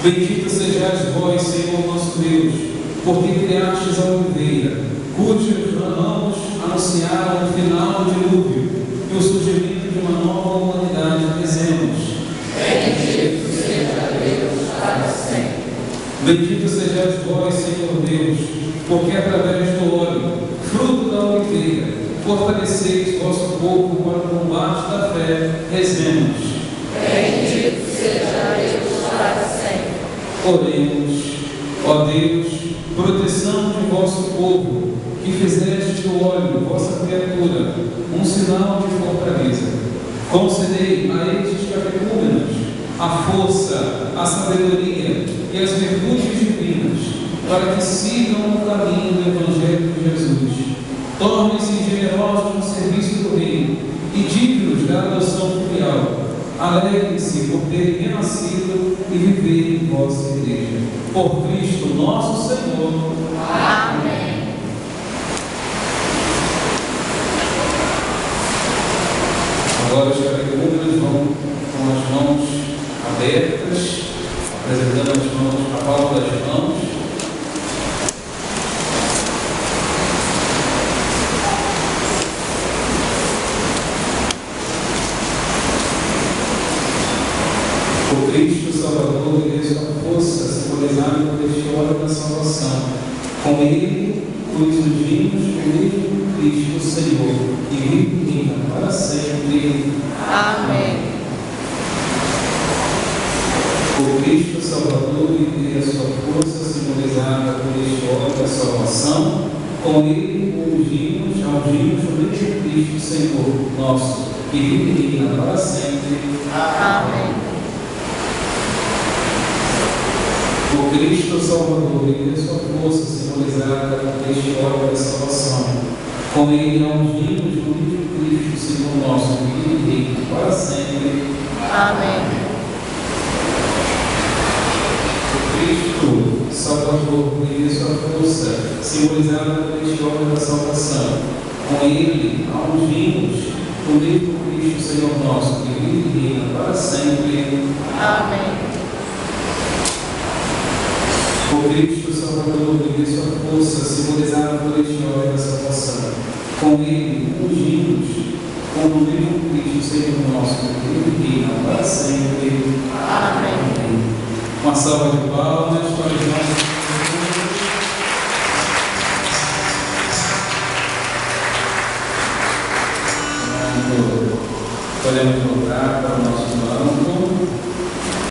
Bendito sejais vós, Senhor nosso Deus, porque criastes a oliveira, cujos ramos anunciaram o final do dilúvio e o surgimento de uma nova humanidade. Dizemos: Bendito seja Deus para sempre. Bendito sejais vós, Senhor Deus, porque através do óleo, fruto da oliveira, fortaleceis vosso corpo para o combate da fé. Rezemos: Bendito seja Deus para sempre. Oremos. Ó Deus, proteção de vosso povo, que fizeste do óleo, vossa criatura, um sinal de fortaleza. Concedei a estes catecúmenos a força, a sabedoria e as virtudes divinas, para que sigam o caminho do Evangelho de Jesus. Tornem-se generosos no serviço do reino e dignos da adoção filial. Alegrem-se por terem renascido e viverem em vossa igreja. Por Cristo nosso Senhor. Amém. Agora os catecúmenos vão com as mãos abertas, apresentando as mãos, a palma das mãos. O Cristo Salvador e sua força simbolizada por este óleo da salvação. Com ele, os ungidos do mesmo Cristo Senhor, que vive e reina para sempre. Amém. O Cristo Salvador e sua força simbolizada por este óleo da salvação. Com ele, ungimos do mesmo Cristo Senhor nosso, que vive e reina para sempre. Amém. O Cristo Salvador e sua força simbolizada por este óleo da salvação. Com ele ungimos do mesmo Cristo Senhor nosso, que vive e reina para sempre. Amém. O Cristo Salvador e sua força simbolizada por este óleo da salvação. Com ele ungimos do mesmo Cristo Senhor nosso, que vive e reina para sempre. Amém. O Cristo Salvador e sua força simbolizada por este óleo da salvação. Com ele ungimos com o mesmo Cristo Senhor nosso, que vive e reina para sempre. Amém. Uma salva de palmas.